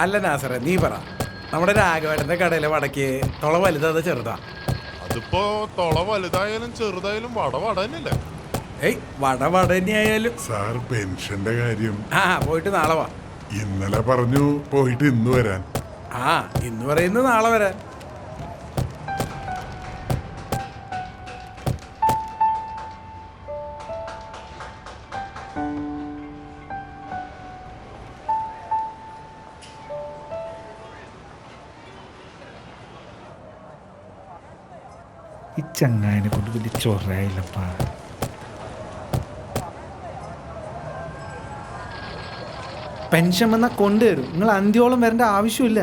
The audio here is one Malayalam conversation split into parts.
അല്ല നാസറേ, നീ പറ, നമ്മുടെ രാഘവേട്ടന്റെ കടയിലെ വടക്ക് തുള വലുതാ ചെറുതാ? അതിപ്പോ തുള വലുതായാലും ചെറുതായാലും വട വട തന്നെയല്ലേ? ഏയ് വട വട തന്നെയായാലും. സാർ പെൻഷന്റെ കാര്യം പോയിട്ട് നാളെ വാ. ഇന്നലെ പറഞ്ഞു പോയിട്ട് ഇന്ന് വരാൻ. ഇന്ന് പറയുന്നത് നാളെ വരാൻ. ഈ ചങ്ങായിനെ കൊണ്ട് വലിയ ചൊറയായില്ലപ്പാ. പെൻഷൻ വന്നാൽ കൊണ്ടുവരും, നിങ്ങൾ അന്ത്യോളം വരേണ്ട ആവശ്യമില്ല.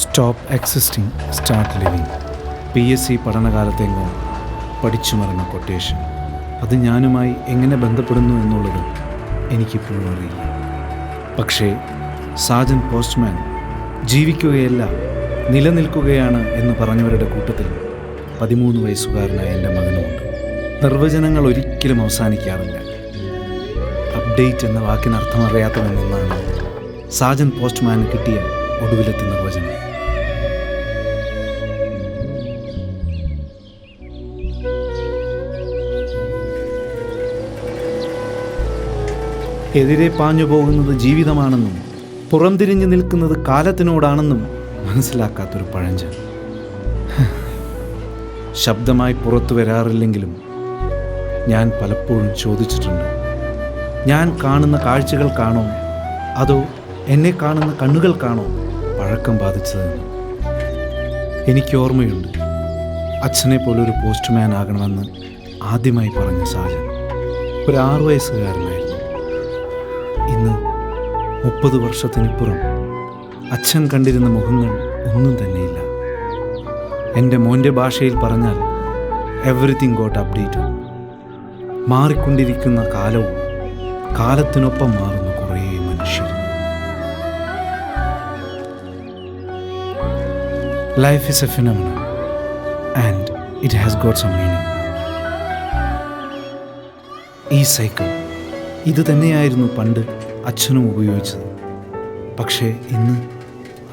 Stop existing, start living. PSC പഠനകാലത്തെങ്ങോ പഠിച്ചു മറന്ന കൊട്ടേഷൻ. അത് ഞാനുമായി എങ്ങനെ ബന്ധപ്പെടുന്നു എന്നുള്ളതും എനിക്കിപ്പോഴും അറിയില്ല. പക്ഷേ സാജൻ പോസ്റ്റ്മാൻ ജീവിക്കുകയല്ല നിലനിൽക്കുകയാണ് എന്ന് പറഞ്ഞവരുടെ കൂട്ടത്തിൽ 13 വയസ്സുകാരനായ എൻ്റെ മകനുമുണ്ട്. നിർവചനങ്ങൾ ഒരിക്കലും അവസാനിക്കാറില്ല. അപ്ഡേറ്റ് എന്ന വാക്കിനർത്ഥം അറിയാത്തതെന്നാണ് സാജൻ പോസ്റ്റ്മാന് കിട്ടിയ ഒടുവിലത്തെ നിർവചനം. എതിരെ പാഞ്ഞു പോകുന്നത് ജീവിതമാണെന്നും പുറംതിരിഞ്ഞു നിൽക്കുന്നത് കാലത്തിനോടാണെന്നും മനസ്സിലാക്കാത്തൊരു പഴഞ്ചൻ. ശബ്ദമായി പുറത്തു വരാറില്ലെങ്കിലും ഞാൻ പലപ്പോഴും ചോദിച്ചിട്ടുണ്ട്, ഞാൻ കാണുന്ന കാഴ്ചകൾക്കാണോ അതോ എന്നെ കാണുന്ന കണ്ണുകൾക്കാണോ പഴക്കം ബാധിച്ചതെന്ന്. എനിക്ക് ഓർമ്മയുണ്ട്, അച്ഛനെ പോലൊരു പോസ്റ്റ്മാൻ ആകണമെന്ന് ആദ്യമായി പറഞ്ഞ സാജൻ ഒരു 6 വയസ്സുകാരനായിരുന്നു. ഇന്ന് 30 വർഷത്തിനിപ്പുറം അച്ഛൻ കണ്ടിരുന്ന മുഖങ്ങൾ ഒന്നും തന്നെയില്ല. എൻ്റെ മോൻ്റെ ഭാഷയിൽ പറഞ്ഞാൽ എവറിത്തിങ് ഗോട്ട് അപ്ഡേറ്റഡ്. മാറിക്കൊണ്ടിരിക്കുന്ന കാലവും കാലത്തിനൊപ്പം മാറുന്ന കുറേ മനുഷ്യർ. Life is a phenomenon and it has got some meaning. ഈ സൈക്കിൾ ഇത് തന്നെയായിരുന്നു പണ്ട് അച്ഛനും ഉപയോഗിച്ചത്. പക്ഷേ ഇന്ന്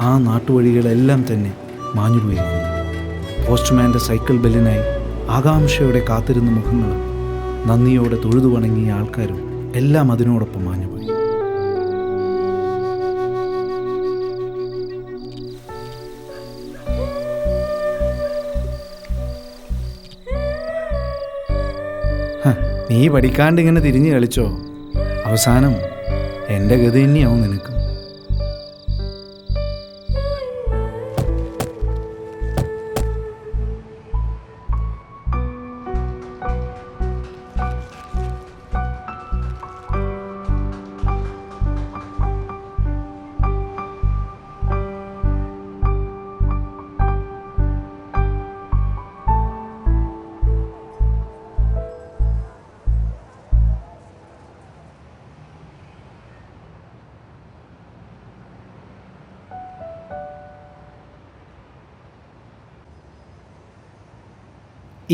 ആ നാട്ടുവഴികളെല്ലാം തന്നെ മാഞ്ഞുപോയിരിക്കുന്നു. പോസ്റ്റ്മാൻ്റെ സൈക്കിൾ ബെല്ലിനായി ആകാംക്ഷയോടെ കാത്തിരുന്ന മുഖങ്ങളും നന്ദിയോടെ തൊഴുതു വണങ്ങിയ ആൾക്കാരും എല്ലാം അതിനോടൊപ്പം മാഞ്ഞുപോയി. നീ പഠിക്കാണ്ട് ഇങ്ങനെ തിരിഞ്ഞു കളിച്ചോ, അവസാനം എൻ്റെ ഗതി തന്നെയാവും നിനക്ക്.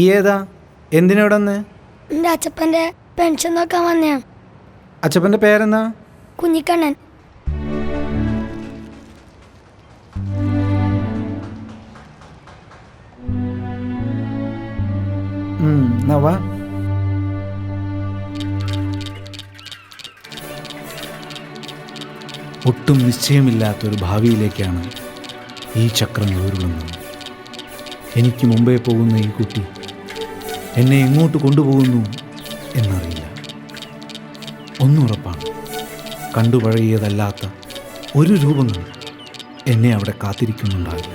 ഈ ഏതാ, എന്തിനവിടെ വന്ന്? എൻ്റെ അച്ഛപ്പൻ്റെ പെൻഷൻ നോക്കാൻ വന്നയാ. അച്ഛപ്പൻ്റെ പേരെന്നാ? കുഞ്ഞിക്കണ്ണൻ. നവാ ഒട്ടും നിശ്ചയമില്ലാത്തൊരു ഭാവിയിലേക്കാണ് ഈ ചക്രങ്ങൾ ഉരുളുന്നത്. എനിക്ക് മുമ്പേ പോകുന്ന ഈ കുട്ടി എന്നെ എങ്ങോട്ട് കൊണ്ടുപോകുന്നു എന്നറിയില്ല. ഒന്നുറപ്പാണ്, കണ്ടുപഴകിയതല്ലാത്ത ഒരു രൂപങ്ങൾ എന്നെ അവിടെ കാത്തിരിക്കുന്നുണ്ടാവില്ല.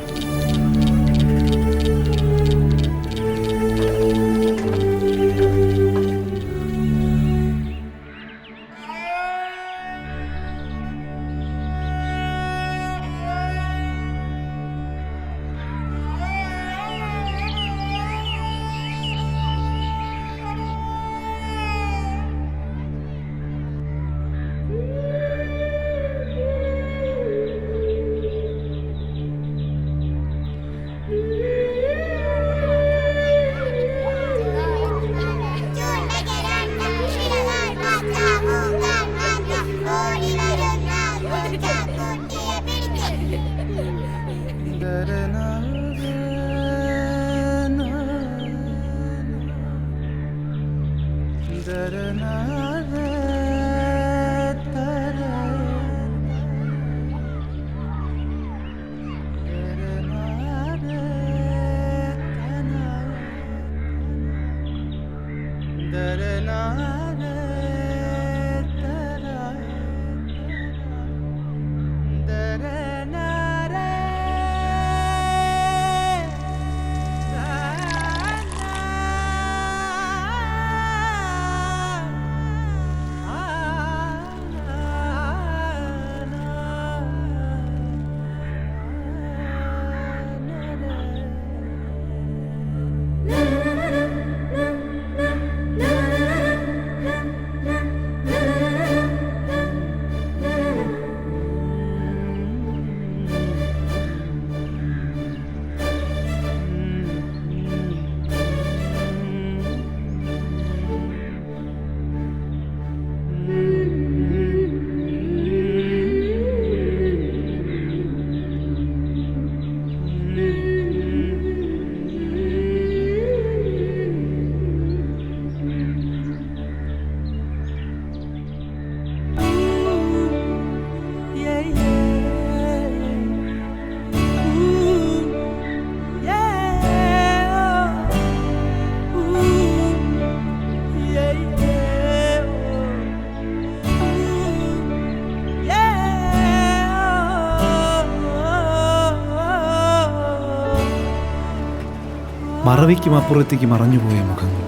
മറവിക്കും അപ്പുറത്തേക്ക് മറഞ്ഞുപോയ മുഖങ്ങൾ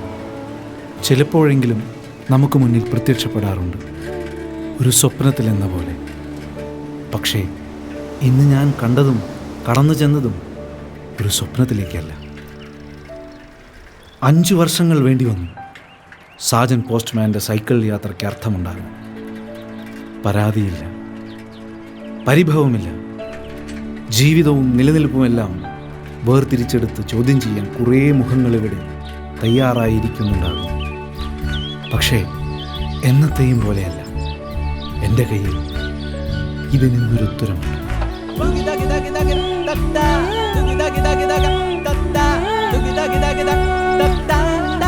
ചിലപ്പോഴെങ്കിലും നമുക്ക് മുന്നിൽ പ്രത്യക്ഷപ്പെടാറുണ്ട്, ഒരു സ്വപ്നത്തിലെന്ന പോലെ. പക്ഷേ ഇന്ന് ഞാൻ കണ്ടതും കടന്നു ചെന്നതും ഒരു സ്വപ്നത്തിലേക്കല്ല. 5 വർഷങ്ങൾ വേണ്ടി വന്നു സാജൻ പോസ്റ്റ്മാൻ്റെ സൈക്കിൾ യാത്രയ്ക്ക് അർത്ഥമുണ്ടാകും. പരാതിയില്ല, പരിഭവമില്ല. ജീവിതവും നിലനിൽപ്പുമെല്ലാം വേർതിരിച്ചെടുത്ത് ചോദ്യം ചെയ്യാൻ കുറേ മുഖങ്ങളിവിടെ തയ്യാറായിരിക്കുന്നുണ്ടാകും. പക്ഷേ എന്നത്തെയും പോലെയല്ല, എൻ്റെ കയ്യിൽ ഇതിനൊരു ഉത്തരമുണ്ട്. Da da da da da da da da da da da da da da da da da da